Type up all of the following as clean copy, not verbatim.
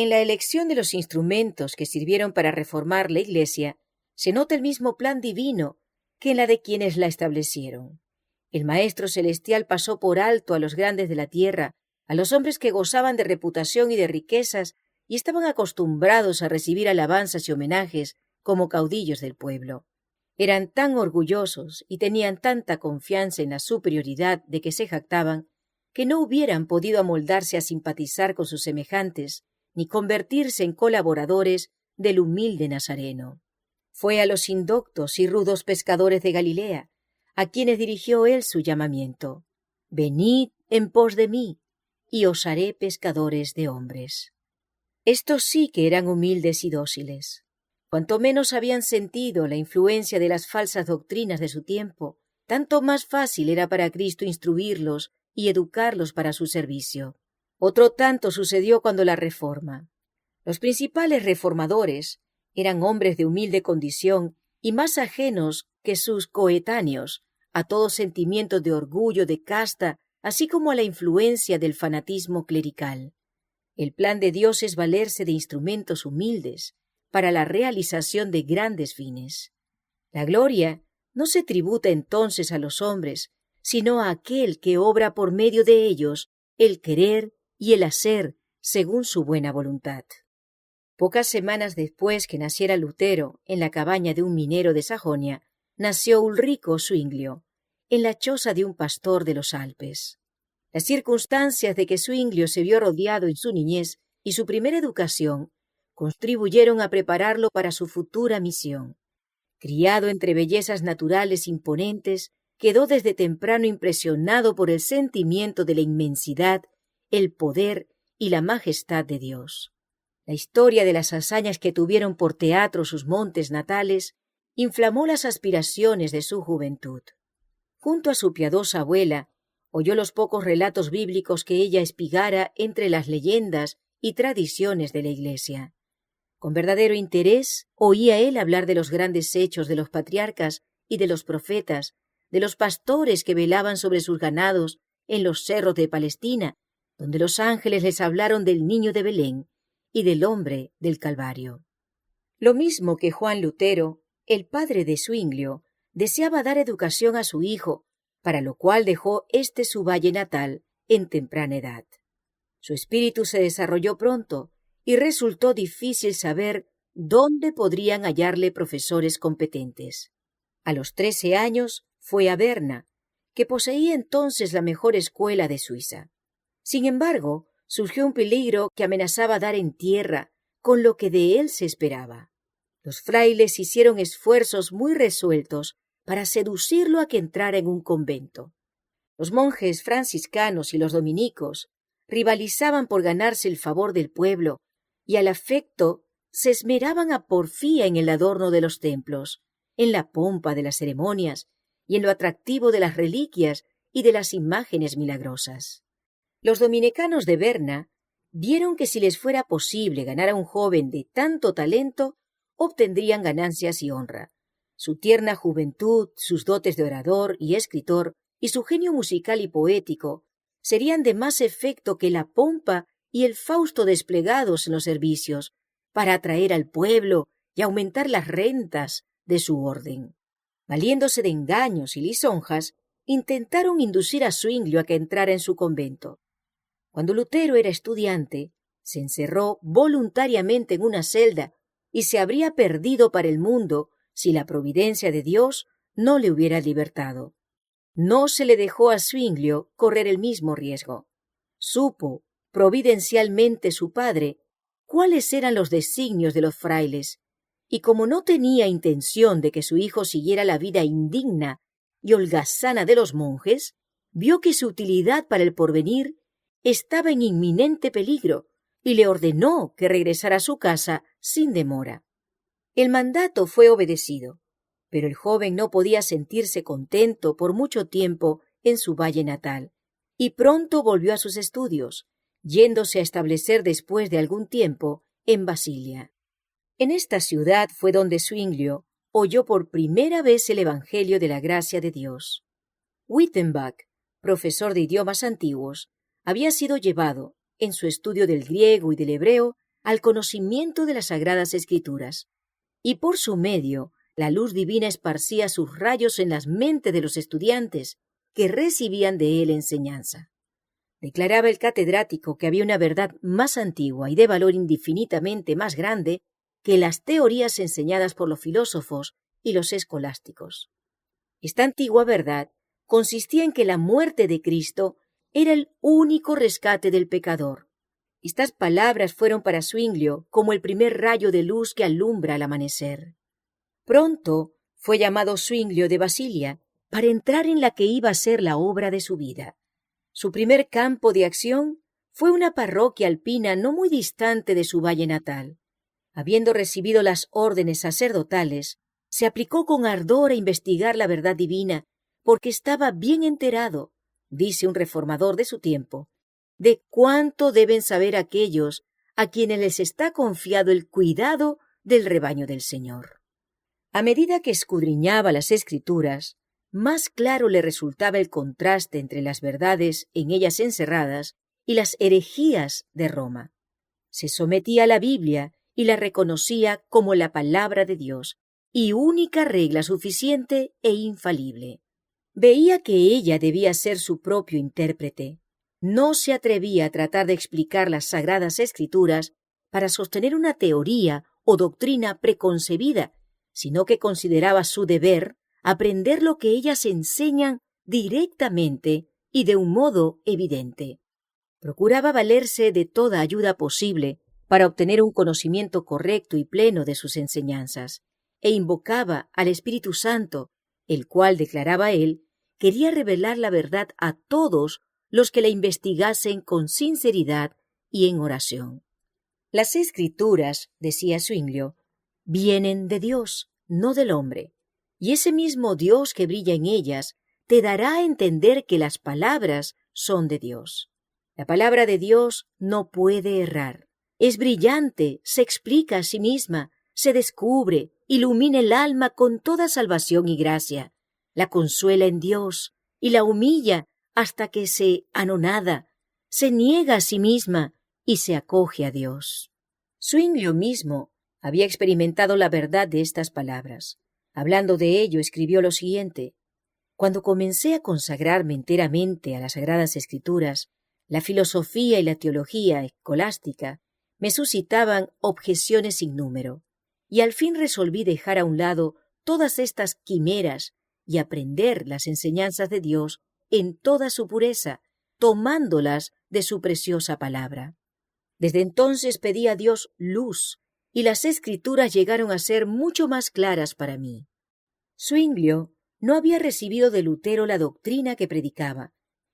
En la elección de los instrumentos que sirvieron para reformar la Iglesia, se nota el mismo plan divino que en la de quienes la establecieron. El Maestro Celestial pasó por alto a los grandes de la tierra, a los hombres que gozaban de reputación y de riquezas y estaban acostumbrados a recibir alabanzas y homenajes como caudillos del pueblo. Eran tan orgullosos y tenían tanta confianza en la superioridad de que se jactaban, que no hubieran podido amoldarse a simpatizar con sus semejantes, ni convertirse en colaboradores del humilde Nazareno. Fue a los indoctos y rudos pescadores de Galilea, a quienes dirigió él su llamamiento. Venid en pos de mí, y os haré pescadores de hombres. Estos sí que eran humildes y dóciles. Cuanto menos habían sentido la influencia de las falsas doctrinas de su tiempo, tanto más fácil era para Cristo instruirlos y educarlos para su servicio. Otro tanto sucedió cuando la Reforma. Los principales reformadores eran hombres de humilde condición y más ajenos que sus coetáneos a todo sentimiento de orgullo, de casta, así como a la influencia del fanatismo clerical. El plan de Dios es valerse de instrumentos humildes para la realización de grandes fines. La gloria no se tributa entonces a los hombres, sino a aquel que obra por medio de ellos el querer y el hacer según su buena voluntad. Pocas semanas después que naciera Lutero en la cabaña de un minero de Sajonia, nació Ulrico Zwinglio, en la choza de un pastor de los Alpes. Las circunstancias de que Zwinglio se vio rodeado en su niñez y su primera educación contribuyeron a prepararlo para su futura misión. Criado entre bellezas naturales imponentes, quedó desde temprano impresionado por el sentimiento de la inmensidad, el poder y la majestad de Dios. La historia de las hazañas que tuvieron por teatro sus montes natales inflamó las aspiraciones de su juventud. Junto a su piadosa abuela, oyó los pocos relatos bíblicos que ella espigara entre las leyendas y tradiciones de la Iglesia. Con verdadero interés oía él hablar de los grandes hechos de los patriarcas y de los profetas, de los pastores que velaban sobre sus ganados en los cerros de Palestina, donde los ángeles les hablaron del niño de Belén y del hombre del Calvario. Lo mismo que Juan Lutero, el padre de Zwinglio, deseaba dar educación a su hijo, para lo cual dejó su valle natal en temprana edad. Su espíritu se desarrolló pronto y resultó difícil saber dónde podrían hallarle profesores competentes. A los 13 años fue a Berna, que poseía entonces la mejor escuela de Suiza. Sin embargo, surgió un peligro que amenazaba dar en tierra con lo que de él se esperaba. Los frailes hicieron esfuerzos muy resueltos para seducirlo a que entrara en un convento. Los monjes franciscanos y los dominicos rivalizaban por ganarse el favor del pueblo y al afecto se esmeraban a porfía en el adorno de los templos, en la pompa de las ceremonias y en lo atractivo de las reliquias y de las imágenes milagrosas. Los dominicanos de Berna vieron que si les fuera posible ganar a un joven de tanto talento, obtendrían ganancias y honra. Su tierna juventud, sus dotes de orador y escritor, y su genio musical y poético, serían de más efecto que la pompa y el fausto desplegados en los servicios, para atraer al pueblo y aumentar las rentas de su orden. Valiéndose de engaños y lisonjas, intentaron inducir a Zwinglio a que entrara en su convento. Cuando Lutero era estudiante, se encerró voluntariamente en una celda y se habría perdido para el mundo si la providencia de Dios no le hubiera libertado. No se le dejó a Zwinglio correr el mismo riesgo. Supo, providencialmente su padre, cuáles eran los designios de los frailes, y como no tenía intención de que su hijo siguiera la vida indigna y holgazana de los monjes, vio que su utilidad para el porvenir estaba en inminente peligro y le ordenó que regresara a su casa sin demora. El mandato fue obedecido, pero el joven no podía sentirse contento por mucho tiempo en su valle natal, y pronto volvió a sus estudios, yéndose a establecer después de algún tiempo en Basilia. En esta ciudad fue donde Zwinglio oyó por primera vez el Evangelio de la gracia de Dios. Wittenbach, profesor de idiomas antiguos, había sido llevado, en su estudio del griego y del hebreo, al conocimiento de las Sagradas Escrituras, y por su medio la luz divina esparcía sus rayos en las mentes de los estudiantes que recibían de él enseñanza. Declaraba el catedrático que había una verdad más antigua y de valor infinitamente más grande que las teorías enseñadas por los filósofos y los escolásticos. Esta antigua verdad consistía en que la muerte de Cristo era el único rescate del pecador. Estas palabras fueron para Zwinglio como el primer rayo de luz que alumbra al amanecer. Pronto fue llamado Zwinglio de Basilia para entrar en la que iba a ser la obra de su vida. Su primer campo de acción fue una parroquia alpina no muy distante de su valle natal. Habiendo recibido las órdenes sacerdotales, se aplicó con ardor a investigar la verdad divina, porque estaba bien enterado, dice un reformador de su tiempo, de cuánto deben saber aquellos a quienes les está confiado el cuidado del rebaño del Señor. A medida que escudriñaba las Escrituras, más claro le resultaba el contraste entre las verdades en ellas encerradas y las herejías de Roma. Se sometía a la Biblia y la reconocía como la palabra de Dios y única regla suficiente e infalible. Veía que ella debía ser su propio intérprete. No se atrevía a tratar de explicar las Sagradas Escrituras para sostener una teoría o doctrina preconcebida, sino que consideraba su deber aprender lo que ellas enseñan directamente y de un modo evidente. Procuraba valerse de toda ayuda posible para obtener un conocimiento correcto y pleno de sus enseñanzas, e invocaba al Espíritu Santo, el cual, declaraba él, quería revelar la verdad a todos los que la investigasen con sinceridad y en oración. Las Escrituras, decía Zwinglio, vienen de Dios, no del hombre, y ese mismo Dios que brilla en ellas te dará a entender que las palabras son de Dios. La palabra de Dios no puede errar. Es brillante, se explica a sí misma, se descubre, ilumina el alma con toda salvación y gracia, la consuela en Dios y la humilla hasta que se anonada, se niega a sí misma y se acoge a Dios. Zwinglio mismo había experimentado la verdad de estas palabras. Hablando de ello, escribió lo siguiente: cuando comencé a consagrarme enteramente a las Sagradas Escrituras, la filosofía y la teología escolástica me suscitaban objeciones sin número, y al fin resolví dejar a un lado todas estas quimeras y aprender las enseñanzas de Dios en toda su pureza, tomándolas de su preciosa palabra. Desde entonces pedí a Dios luz, y las Escrituras llegaron a ser mucho más claras para mí. Zwinglio no había recibido de Lutero la doctrina que predicaba,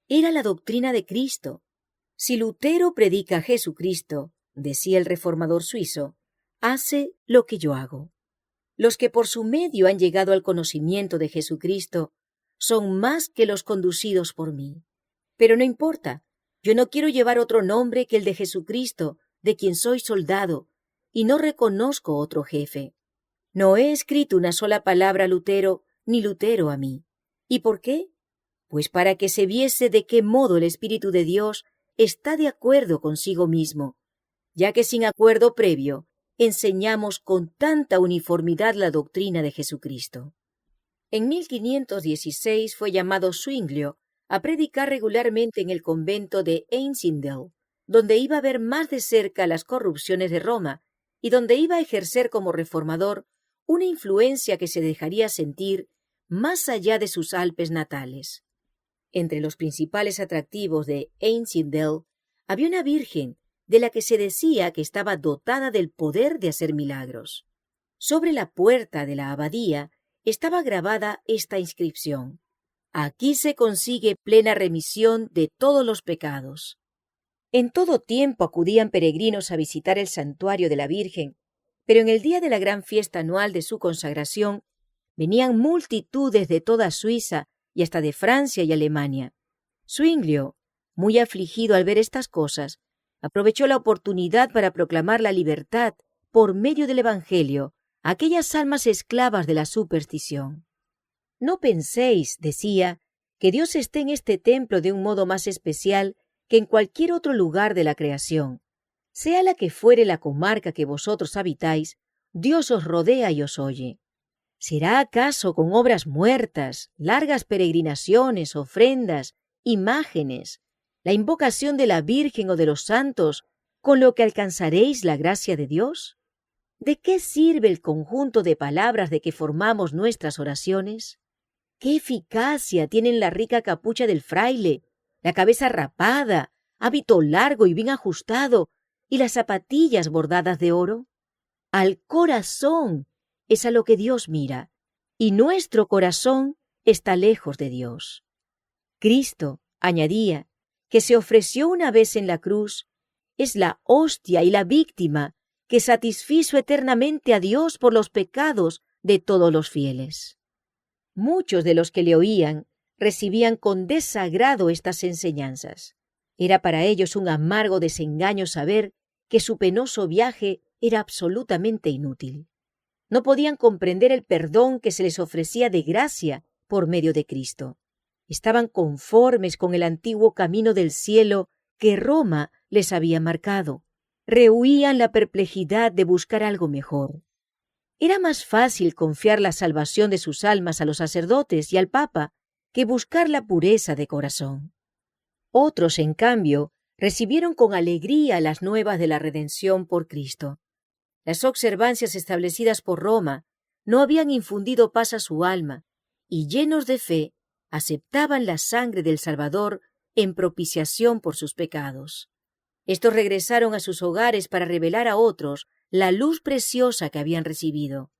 era la doctrina de Cristo. Si Lutero predica a Jesucristo, decía el reformador suizo, hace lo que yo hago. Los que por su medio han llegado al conocimiento de Jesucristo son más que los conducidos por mí. Pero no importa, yo no quiero llevar otro nombre que el de Jesucristo, de quien soy soldado, y no reconozco otro jefe. No he escrito una sola palabra a Lutero, ni Lutero a mí. ¿Y por qué? Pues para que se viese de qué modo el Espíritu de Dios está de acuerdo consigo mismo, ya que sin acuerdo previo enseñamos con tanta uniformidad la doctrina de Jesucristo. En 1516 fue llamado Zwinglio a predicar regularmente en el convento de Einsiedeln, donde iba a ver más de cerca las corrupciones de Roma y donde iba a ejercer como reformador una influencia que se dejaría sentir más allá de sus Alpes natales. Entre los principales atractivos de Einsiedeln había una virgen de la que se decía que estaba dotada del poder de hacer milagros. Sobre la puerta de la abadía estaba grabada esta inscripción: aquí se consigue plena remisión de todos los pecados. En todo tiempo acudían peregrinos a visitar el santuario de la Virgen, pero en el día de la gran fiesta anual de su consagración venían multitudes de toda Suiza y hasta de Francia y Alemania. Zwinglio, muy afligido al ver estas cosas, aprovechó la oportunidad para proclamar la libertad por medio del Evangelio a aquellas almas esclavas de la superstición. No penséis, decía, que Dios esté en este templo de un modo más especial que en cualquier otro lugar de la creación. Sea la que fuere la comarca que vosotros habitáis, Dios os rodea y os oye. ¿Será acaso con obras muertas, largas peregrinaciones, ofrendas, imágenes, la invocación de la Virgen o de los santos, con lo que alcanzaréis la gracia de Dios? ¿De qué sirve el conjunto de palabras de que formamos nuestras oraciones? ¿Qué eficacia tienen la rica capucha del fraile, la cabeza rapada, hábito largo y bien ajustado, y las zapatillas bordadas de oro? Al corazón es a lo que Dios mira, y nuestro corazón está lejos de Dios. Cristo, añadía, que se ofreció una vez en la cruz, es la hostia y la víctima que satisfizo eternamente a Dios por los pecados de todos los fieles. Muchos de los que le oían recibían con desagrado estas enseñanzas. Era para ellos un amargo desengaño saber que su penoso viaje era absolutamente inútil. No podían comprender el perdón que se les ofrecía de gracia por medio de Cristo. Estaban conformes con el antiguo camino del cielo que Roma les había marcado. Rehuían la perplejidad de buscar algo mejor. Era más fácil confiar la salvación de sus almas a los sacerdotes y al Papa que buscar la pureza de corazón. Otros, en cambio, recibieron con alegría las nuevas de la redención por Cristo. Las observancias establecidas por Roma no habían infundido paz a su alma, y llenos de fe, aceptaban la sangre del Salvador en propiciación por sus pecados. Estos regresaron a sus hogares para revelar a otros la luz preciosa que habían recibido.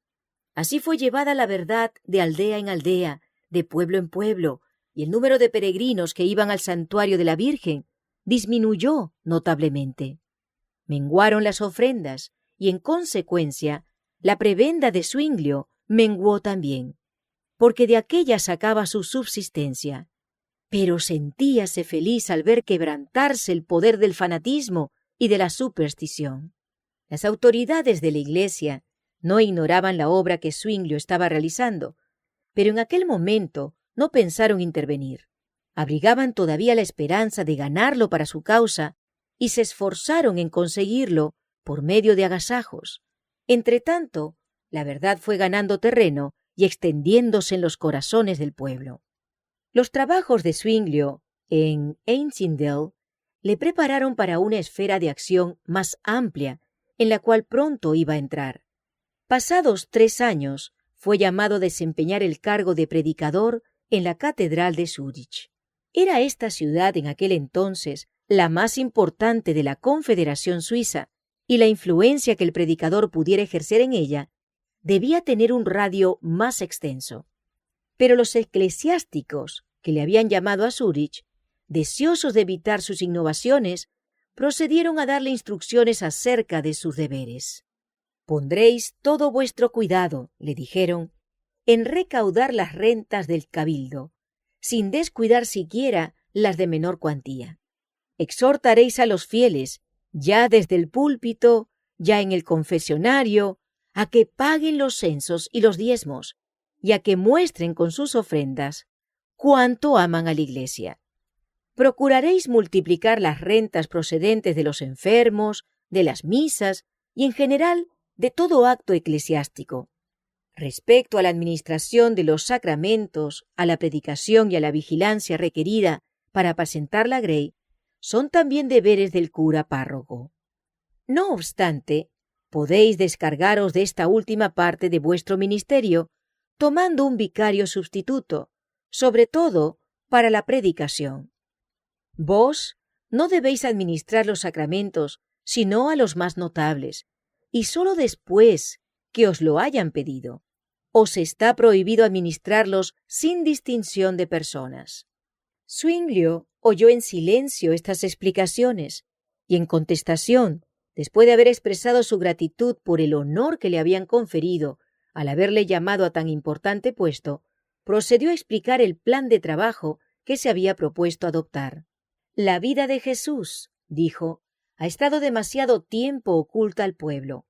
Así fue llevada la verdad de aldea en aldea, de pueblo en pueblo, y el número de peregrinos que iban al santuario de la Virgen disminuyó notablemente. Menguaron las ofrendas, y en consecuencia la prebenda de Zwinglio menguó también, porque de aquella sacaba su subsistencia. Pero sentíase feliz al ver quebrantarse el poder del fanatismo y de la superstición. Las autoridades de la Iglesia no ignoraban la obra que Zwinglio estaba realizando, pero en aquel momento no pensaron intervenir. Abrigaban todavía la esperanza de ganarlo para su causa y se esforzaron en conseguirlo por medio de agasajos. Entretanto, la verdad fue ganando terreno y extendiéndose en los corazones del pueblo. Los trabajos de Zwinglio en Einsiedeln le prepararon para una esfera de acción más amplia, en la cual pronto iba a entrar. Pasados 3 años, fue llamado a desempeñar el cargo de predicador en la catedral de Zúrich. Era esta ciudad en aquel entonces la más importante de la Confederación Suiza, y la influencia que el predicador pudiera ejercer en ella debía tener un radio más extenso. Pero los eclesiásticos que le habían llamado a Zúrich, deseosos de evitar sus innovaciones, procedieron a darle instrucciones acerca de sus deberes. «Pondréis todo vuestro cuidado», le dijeron, «en recaudar las rentas del cabildo, sin descuidar siquiera las de menor cuantía. Exhortaréis a los fieles, ya desde el púlpito, ya en el confesionario, a que paguen los censos y los diezmos, y a que muestren con sus ofrendas cuánto aman a la Iglesia. Procuraréis multiplicar las rentas procedentes de los enfermos, de las misas y, en general, de todo acto eclesiástico. Respecto a la administración de los sacramentos, a la predicación y a la vigilancia requerida para apacentar la grey, son también deberes del cura párroco. No obstante, podéis descargaros de esta última parte de vuestro ministerio tomando un vicario sustituto, sobre todo para la predicación. Vos no debéis administrar los sacramentos, sino a los más notables, y sólo después que os lo hayan pedido. Os está prohibido administrarlos sin distinción de personas. Zwinglio oyó en silencio estas explicaciones, y en contestación, después de haber expresado su gratitud por el honor que le habían conferido al haberle llamado a tan importante puesto, procedió a explicar el plan de trabajo que se había propuesto adoptar. «La vida de Jesús», dijo, «ha estado demasiado tiempo oculta al pueblo.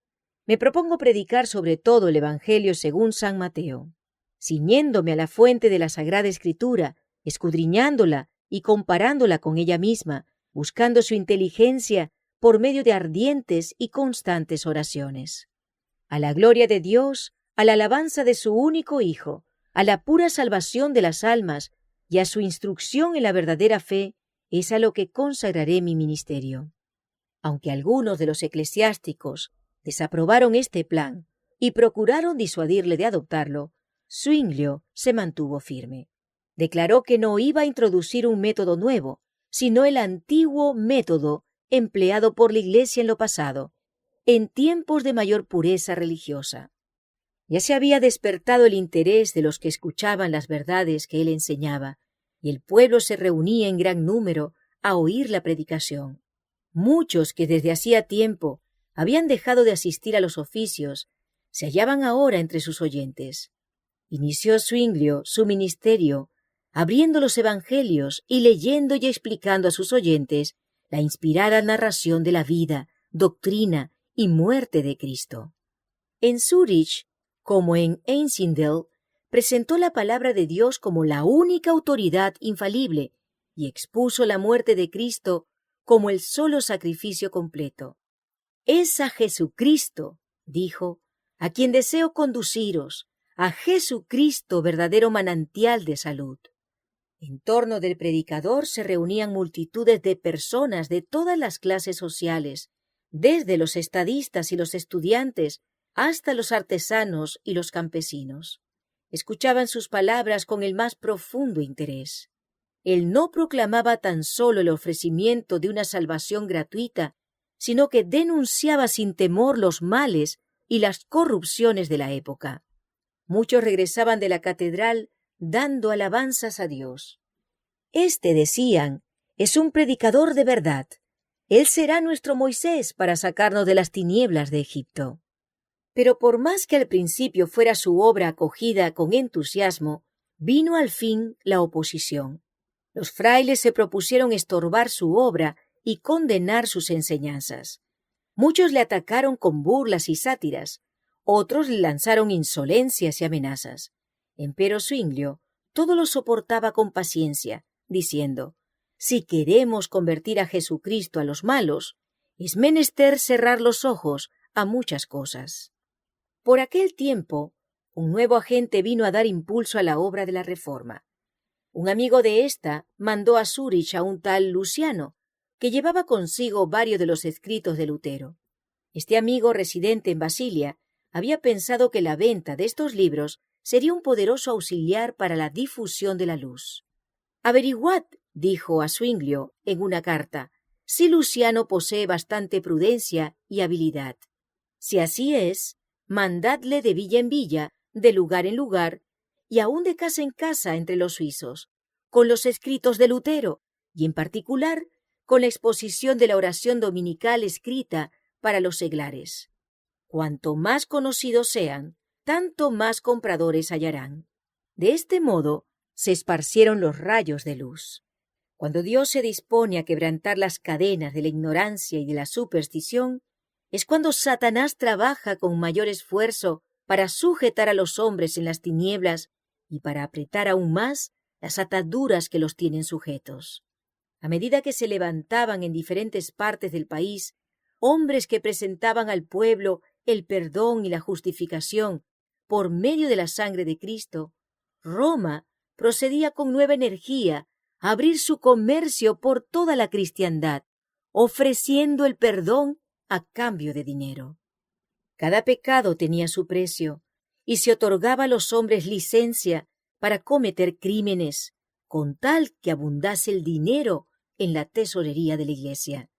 Me propongo predicar sobre todo el Evangelio según San Mateo. Ciñéndome a la fuente de la Sagrada Escritura, escudriñándola y comparándola con ella misma, buscando su inteligencia por medio de ardientes y constantes oraciones. A la gloria de Dios, a la alabanza de su único Hijo, a la pura salvación de las almas y a su instrucción en la verdadera fe, es a lo que consagraré mi ministerio. Aunque algunos de los eclesiásticos desaprobaron este plan y procuraron disuadirle de adoptarlo, Zwinglio se mantuvo firme. Declaró que no iba a introducir un método nuevo, sino el antiguo método empleado por la Iglesia en lo pasado, en tiempos de mayor pureza religiosa. Ya se había despertado el interés de los que escuchaban las verdades que él enseñaba, y el pueblo se reunía en gran número a oír la predicación. Muchos que desde hacía tiempo habían dejado de asistir a los oficios se hallaban ahora entre sus oyentes. Inició Zwinglio su ministerio abriendo los evangelios y leyendo y explicando a sus oyentes la inspirada narración de la vida, doctrina y muerte de Cristo. En Zúrich, como en Einsiedeln, presentó la palabra de Dios como la única autoridad infalible y expuso la muerte de Cristo como el solo sacrificio completo. Es a Jesucristo, dijo, a quien deseo conduciros, a Jesucristo, verdadero manantial de salud. En torno del predicador se reunían multitudes de personas de todas las clases sociales, desde los estadistas y los estudiantes hasta los artesanos y los campesinos. Escuchaban sus palabras con el más profundo interés. Él no proclamaba tan solo el ofrecimiento de una salvación gratuita, sino que denunciaba sin temor los males y las corrupciones de la época. Muchos regresaban de la catedral dando alabanzas a Dios. Este, decían, es un predicador de verdad. Él será nuestro Moisés para sacarnos de las tinieblas de Egipto. Pero por más que al principio fuera su obra acogida con entusiasmo, vino al fin la oposición. Los frailes se propusieron estorbar su obra y condenar sus enseñanzas. Muchos le atacaron con burlas y sátiras, otros le lanzaron insolencias y amenazas. Empero Zwinglio todo lo soportaba con paciencia, diciendo: si queremos convertir a Jesucristo a los malos, es menester cerrar los ojos a muchas cosas. Por aquel tiempo, un nuevo agente vino a dar impulso a la obra de la Reforma. Un amigo de ésta mandó a Zúrich a un tal Luciano, que llevaba consigo varios de los escritos de Lutero. Este amigo, residente en Basilia, había pensado que la venta de estos libros sería un poderoso auxiliar para la difusión de la luz. «Averiguad», dijo a Zwinglio en una carta, «si Luciano posee bastante prudencia y habilidad. Si así es, mandadle de villa en villa, de lugar en lugar, y aun de casa en casa entre los suizos, con los escritos de Lutero, y en particular con la exposición de la oración dominical escrita para los seglares. Cuanto más conocidos sean, tanto más compradores hallarán». De este modo se esparcieron los rayos de luz. Cuando Dios se dispone a quebrantar las cadenas de la ignorancia y de la superstición, es cuando Satanás trabaja con mayor esfuerzo para sujetar a los hombres en las tinieblas y para apretar aún más las ataduras que los tienen sujetos. A medida que se levantaban en diferentes partes del país hombres que presentaban al pueblo el perdón y la justificación por medio de la sangre de Cristo, Roma procedía con nueva energía a abrir su comercio por toda la cristiandad, ofreciendo el perdón a cambio de dinero. Cada pecado tenía su precio, y se otorgaba a los hombres licencia para cometer crímenes, con tal que abundase el dinero en la tesorería de la Iglesia.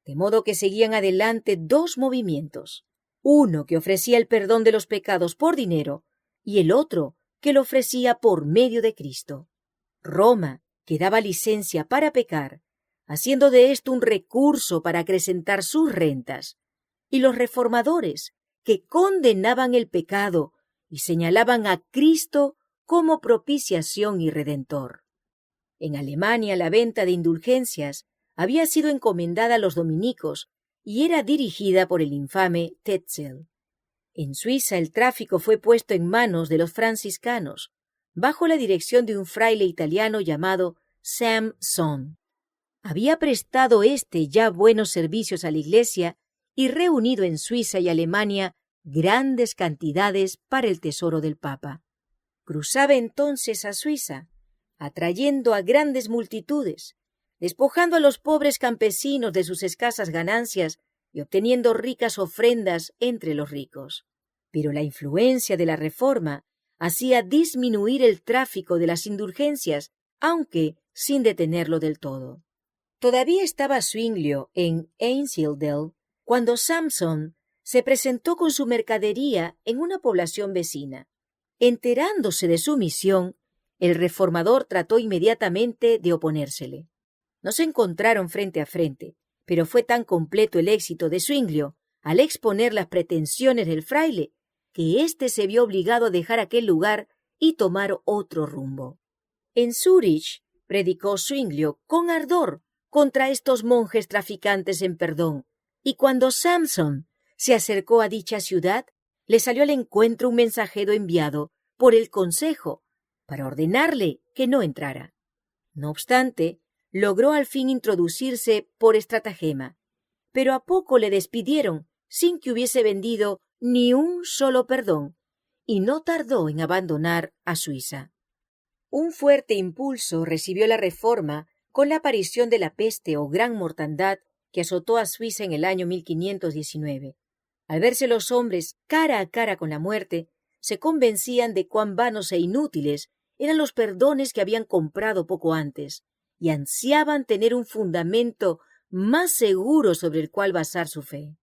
De modo que seguían adelante dos movimientos, uno que ofrecía el perdón de los pecados por dinero y el otro que lo ofrecía por medio de Cristo. Roma, que daba licencia para pecar, haciendo de esto un recurso para acrecentar sus rentas, y los reformadores, que condenaban el pecado y señalaban a Cristo como propiciación y redentor. En Alemania la venta de indulgencias había sido encomendada a los dominicos y era dirigida por el infame Tetzel. En Suiza el tráfico fue puesto en manos de los franciscanos, bajo la dirección de un fraile italiano llamado Samson. Había prestado ya buenos servicios a la Iglesia y reunido en Suiza y Alemania grandes cantidades para el tesoro del Papa. Cruzaba entonces a Suiza, atrayendo a grandes multitudes, despojando a los pobres campesinos de sus escasas ganancias y obteniendo ricas ofrendas entre los ricos. Pero la influencia de la Reforma hacía disminuir el tráfico de las indulgencias, aunque sin detenerlo del todo. Todavía estaba Zwinglio en Einsiedeln cuando Samson se presentó con su mercadería en una población vecina. Enterándose de su misión, el reformador trató inmediatamente de oponérsele. No se encontraron frente a frente, pero fue tan completo el éxito de Zwinglio al exponer las pretensiones del fraile que éste se vio obligado a dejar aquel lugar y tomar otro rumbo. En Zúrich predicó Zwinglio con ardor contra estos monjes traficantes en perdón, y cuando Samson se acercó a dicha ciudad, le salió al encuentro un mensajero enviado por el consejo para ordenarle que no entrara. No obstante, logró al fin introducirse por estratagema, pero a poco le despidieron sin que hubiese vendido ni un solo perdón, y no tardó en abandonar a Suiza. Un fuerte impulso recibió la Reforma con la aparición de la peste o gran mortandad que azotó a Suiza en el año 1519. Al verse los hombres cara a cara con la muerte, se convencían de cuán vanos e inútiles eran los perdones que habían comprado poco antes, y ansiaban tener un fundamento más seguro sobre el cual basar su fe.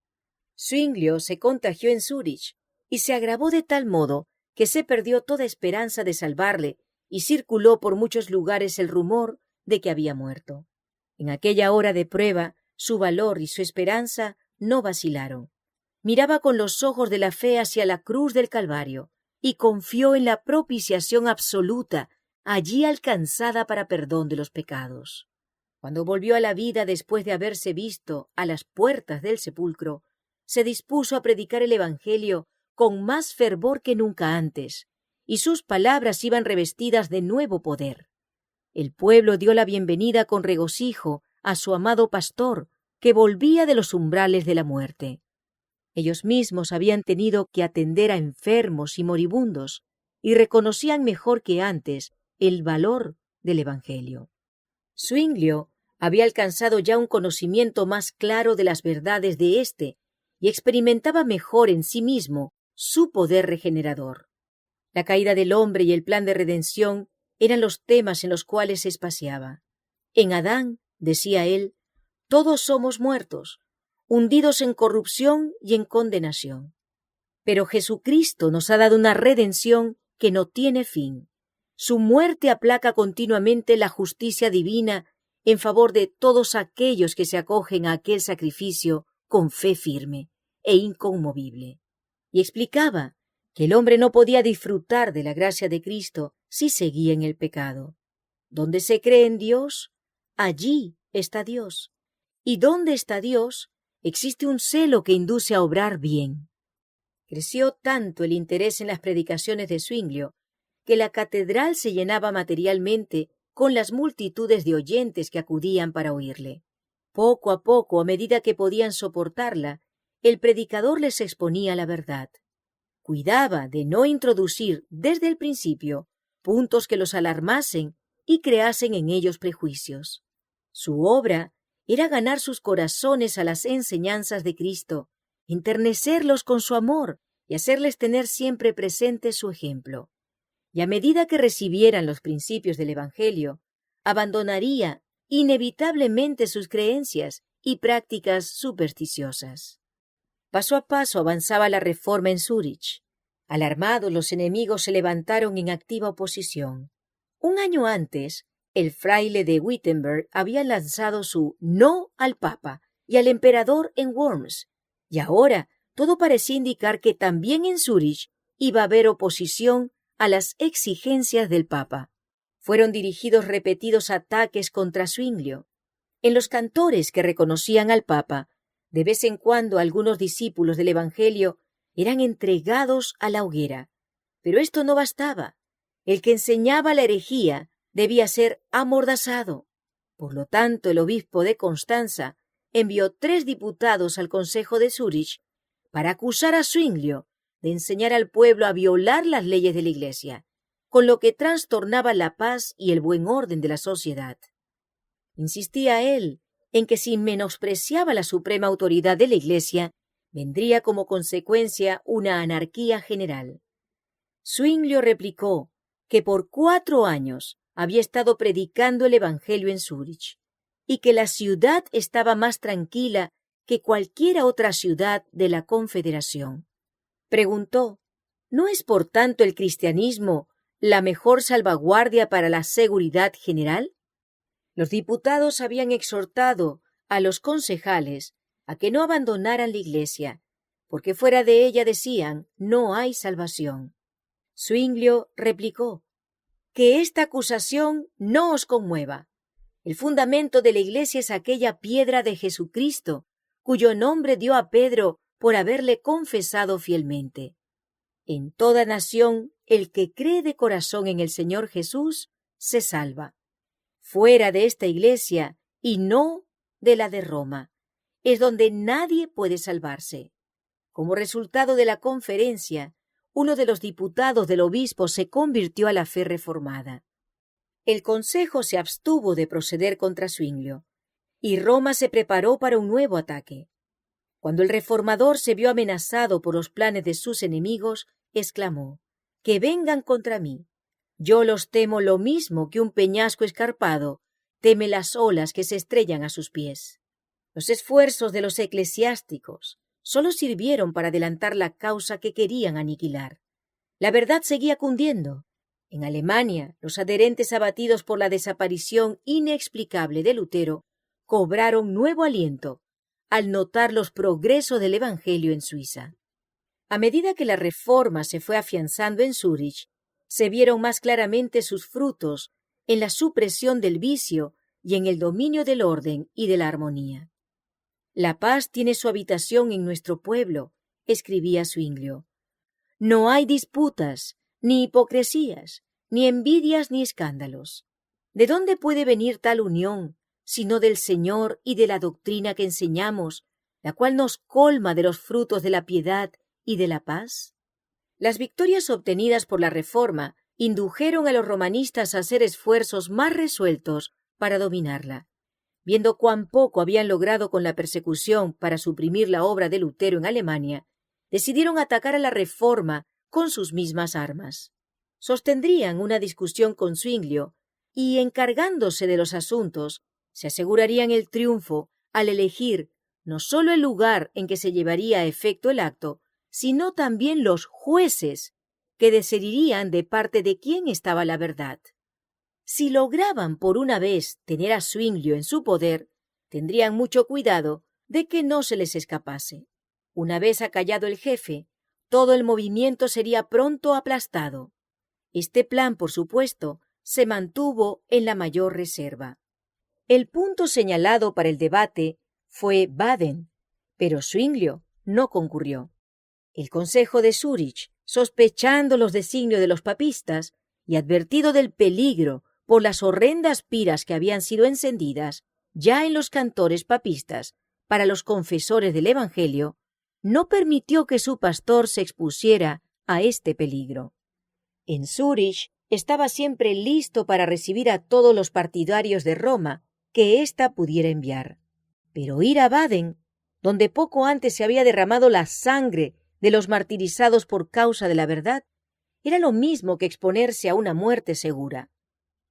Zwinglio se contagió en Zúrich y se agravó de tal modo que se perdió toda esperanza de salvarle y circuló por muchos lugares el rumor de que había muerto. En aquella hora de prueba, su valor y su esperanza no vacilaron. Miraba con los ojos de la fe hacia la cruz del Calvario y confió en la propiciación absoluta allí alcanzada para perdón de los pecados. Cuando volvió a la vida después de haberse visto a las puertas del sepulcro, se dispuso a predicar el Evangelio con más fervor que nunca antes, y sus palabras iban revestidas de nuevo poder. El pueblo dio la bienvenida con regocijo a su amado pastor, que volvía de los umbrales de la muerte. Ellos mismos habían tenido que atender a enfermos y moribundos, y reconocían mejor que antes el valor del Evangelio. Zwinglio había alcanzado ya un conocimiento más claro de las verdades de éste, y experimentaba mejor en sí mismo su poder regenerador. La caída del hombre y el plan de redención eran los temas en los cuales se espaciaba. En Adán, decía él, todos somos muertos, hundidos en corrupción y en condenación. Pero Jesucristo nos ha dado una redención que no tiene fin. Su muerte aplaca continuamente la justicia divina en favor de todos aquellos que se acogen a aquel sacrificio con fe firme e inconmovible. Y explicaba que el hombre no podía disfrutar de la gracia de Cristo si seguía en el pecado. Donde se cree en Dios, allí está Dios. Y donde está Dios, existe un celo que induce a obrar bien. Creció tanto el interés en las predicaciones de Zwinglio que la catedral se llenaba materialmente con las multitudes de oyentes que acudían para oírle. Poco a poco, a medida que podían soportarla, el predicador les exponía la verdad. Cuidaba de no introducir desde el principio puntos que los alarmasen y creasen en ellos prejuicios. Su obra era ganar sus corazones a las enseñanzas de Cristo, enternecerlos con su amor y hacerles tener siempre presente su ejemplo. Y a medida que recibieran los principios del Evangelio, abandonaría inevitablemente sus creencias y prácticas supersticiosas. Paso a paso avanzaba la Reforma en Zúrich. Alarmados, los enemigos se levantaron en activa oposición. Un año antes, el fraile de Wittenberg había lanzado su no al Papa y al emperador en Worms, y ahora todo parecía indicar que también en Zúrich iba a haber oposición a las exigencias del Papa. Fueron dirigidos repetidos ataques contra Zwinglio. En los cantores que reconocían al Papa, de vez en cuando algunos discípulos del Evangelio eran entregados a la hoguera. Pero esto no bastaba. El que enseñaba la herejía debía ser amordazado. Por lo tanto, el obispo de Constanza envió 3 diputados al Consejo de Zúrich para acusar a Zwinglio de enseñar al pueblo a violar las leyes de la Iglesia, con lo que trastornaba la paz y el buen orden de la sociedad. Insistía él en que si menospreciaba la suprema autoridad de la Iglesia, vendría como consecuencia una anarquía general. Zwinglio replicó que por 4 años había estado predicando el Evangelio en Zúrich y que la ciudad estaba más tranquila que cualquier otra ciudad de la Confederación. Preguntó, ¿no es por tanto el cristianismo la mejor salvaguardia para la seguridad general? Los diputados habían exhortado a los concejales a que no abandonaran la Iglesia, porque fuera de ella, decían, no hay salvación. Zwinglio replicó, que esta acusación no os conmueva. El fundamento de la Iglesia es aquella piedra de Jesucristo, cuyo nombre dio a Pedro por haberle confesado fielmente. En toda nación, el que cree de corazón en el Señor Jesús se salva. Fuera de esta Iglesia, y no de la de Roma, es donde nadie puede salvarse. Como resultado de la conferencia, uno de los diputados del obispo se convirtió a la fe reformada. El consejo se abstuvo de proceder contra Zwinglio, y Roma se preparó para un nuevo ataque. Cuando el reformador se vio amenazado por los planes de sus enemigos, exclamó, «¡Que vengan contra mí! Yo los temo lo mismo que un peñasco escarpado teme las olas que se estrellan a sus pies». Los esfuerzos de los eclesiásticos solo sirvieron para adelantar la causa que querían aniquilar. La verdad seguía cundiendo. En Alemania, los adherentes abatidos por la desaparición inexplicable de Lutero cobraron nuevo aliento al notar los progresos del Evangelio en Suiza. A medida que la reforma se fue afianzando en Zúrich, se vieron más claramente sus frutos en la supresión del vicio y en el dominio del orden y de la armonía. «La paz tiene su habitación en nuestro pueblo», escribía Zwinglio. «No hay disputas, ni hipocresías, ni envidias, ni escándalos. ¿De dónde puede venir tal unión, sino del Señor y de la doctrina que enseñamos, la cual nos colma de los frutos de la piedad y de la paz?» Las victorias obtenidas por la Reforma indujeron a los romanistas a hacer esfuerzos más resueltos para dominarla. Viendo cuán poco habían logrado con la persecución para suprimir la obra de Lutero en Alemania, decidieron atacar a la Reforma con sus mismas armas. Sostendrían una discusión con Zwinglio y, encargándose de los asuntos, se asegurarían el triunfo al elegir no solo el lugar en que se llevaría a efecto el acto, sino también los jueces que decidirían de parte de quién estaba la verdad. Si lograban por una vez tener a Zwinglio en su poder, tendrían mucho cuidado de que no se les escapase. Una vez acallado el jefe, todo el movimiento sería pronto aplastado. Este plan, por supuesto, se mantuvo en la mayor reserva. El punto señalado para el debate fue Baden, pero Zwinglio no concurrió. El Consejo de Zúrich, sospechando los designios de los papistas y advertido del peligro por las horrendas piras que habían sido encendidas ya en los cantores papistas para los confesores del Evangelio, no permitió que su pastor se expusiera a este peligro. En Zúrich estaba siempre listo para recibir a todos los partidarios de Roma que ésta pudiera enviar. Pero ir a Baden, donde poco antes se había derramado la sangre de los martirizados por causa de la verdad, era lo mismo que exponerse a una muerte segura.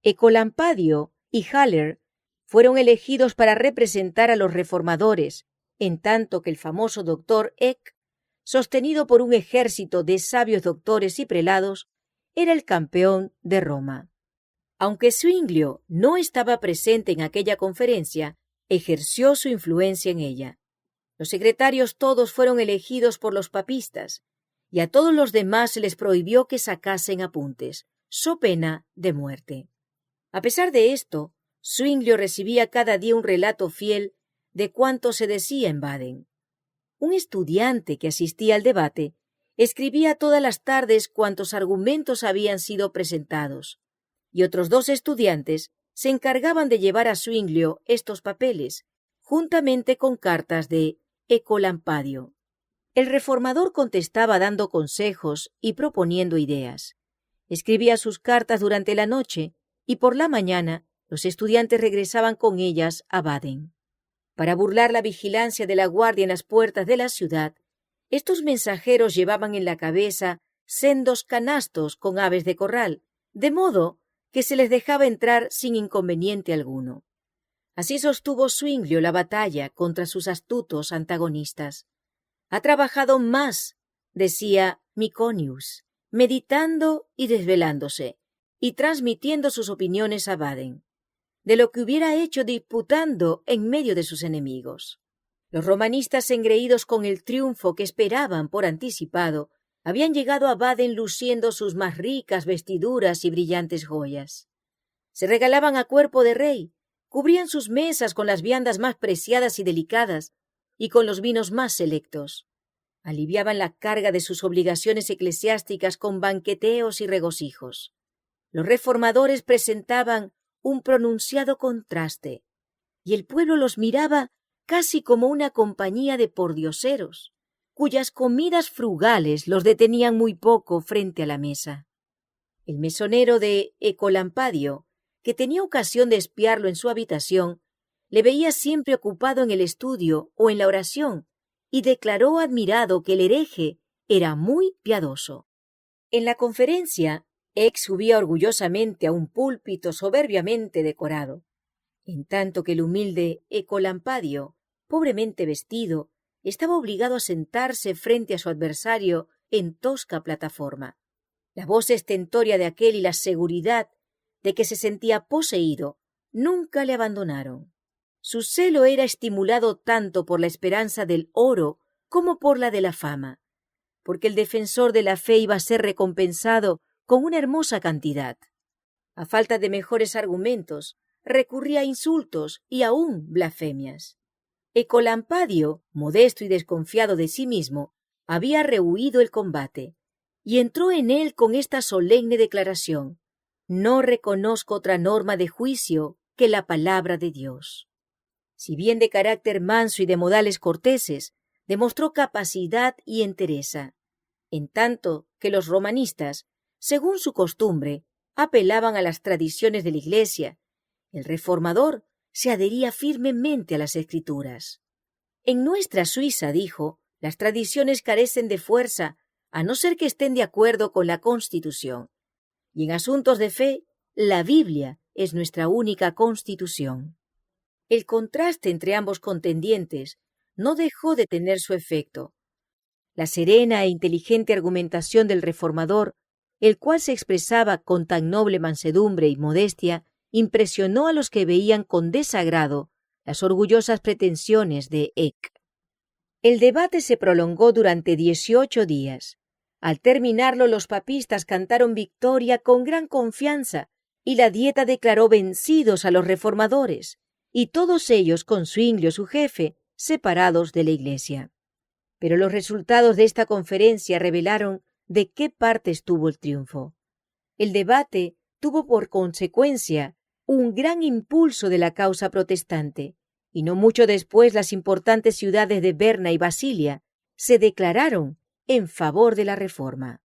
Ecolampadio y Haller fueron elegidos para representar a los reformadores, en tanto que el famoso doctor Eck, sostenido por un ejército de sabios doctores y prelados, era el campeón de Roma. Aunque Zwinglio no estaba presente en aquella conferencia, ejerció su influencia en ella. Los secretarios todos fueron elegidos por los papistas, y a todos los demás se les prohibió que sacasen apuntes, so pena de muerte. A pesar de esto, Zwinglio recibía cada día un relato fiel de cuanto se decía en Baden. Un estudiante que asistía al debate escribía todas las tardes cuantos argumentos habían sido presentados, y otros 2 estudiantes se encargaban de llevar a Zuinglio estos papeles, juntamente con cartas de Ecolampadio. El reformador contestaba dando consejos y proponiendo ideas. Escribía sus cartas durante la noche y por la mañana los estudiantes regresaban con ellas a Baden. Para burlar la vigilancia de la guardia en las puertas de la ciudad, estos mensajeros llevaban en la cabeza sendos canastos con aves de corral, de modo que se les dejaba entrar sin inconveniente alguno. Así sostuvo Zuinglio la batalla contra sus astutos antagonistas. «Ha trabajado más», decía Miconius, meditando y desvelándose, y transmitiendo sus opiniones a Baden, de lo que hubiera hecho disputando en medio de sus enemigos. Los romanistas, engreídos con el triunfo que esperaban por anticipado, habían llegado a Baden luciendo sus más ricas vestiduras y brillantes joyas. Se regalaban a cuerpo de rey, cubrían sus mesas con las viandas más preciadas y delicadas y con los vinos más selectos. Aliviaban la carga de sus obligaciones eclesiásticas con banqueteos y regocijos. Los reformadores presentaban un pronunciado contraste, y el pueblo los miraba casi como una compañía de pordioseros, cuyas comidas frugales los detenían muy poco frente a la mesa. El mesonero de Ecolampadio, que tenía ocasión de espiarlo en su habitación, le veía siempre ocupado en el estudio o en la oración, y declaró admirado que el hereje era muy piadoso. En la conferencia, Eck subía orgullosamente a un púlpito soberbiamente decorado, en tanto que el humilde Ecolampadio, pobremente vestido, estaba obligado a sentarse frente a su adversario en tosca plataforma. La voz estentórea de aquel y la seguridad de que se sentía poseído nunca le abandonaron. Su celo era estimulado tanto por la esperanza del oro como por la de la fama, porque el defensor de la fe iba a ser recompensado con una hermosa cantidad. A falta de mejores argumentos, recurría a insultos y aún blasfemias. Ecolampadio, modesto y desconfiado de sí mismo, había rehuido el combate, y entró en él con esta solemne declaración: «No reconozco otra norma de juicio que la palabra de Dios». Si bien de carácter manso y de modales corteses, demostró capacidad y entereza, en tanto que los romanistas, según su costumbre, apelaban a las tradiciones de la Iglesia. El reformador se adhería firmemente a las Escrituras. En nuestra Suiza, dijo, las tradiciones carecen de fuerza, a no ser que estén de acuerdo con la Constitución. Y en asuntos de fe, la Biblia es nuestra única Constitución. El contraste entre ambos contendientes no dejó de tener su efecto. La serena e inteligente argumentación del reformador, el cual se expresaba con tan noble mansedumbre y modestia, impresionó a los que veían con desagrado las orgullosas pretensiones de Eck. El debate se prolongó durante 18 días. Al terminarlo, los papistas cantaron victoria con gran confianza y la Dieta declaró vencidos a los reformadores, y todos ellos, con Zuinglio su jefe, separados de la Iglesia. Pero los resultados de esta conferencia revelaron de qué parte estuvo el triunfo. El debate tuvo por consecuencia un gran impulso de la causa protestante, y no mucho después las importantes ciudades de Berna y Basilia se declararon en favor de la Reforma.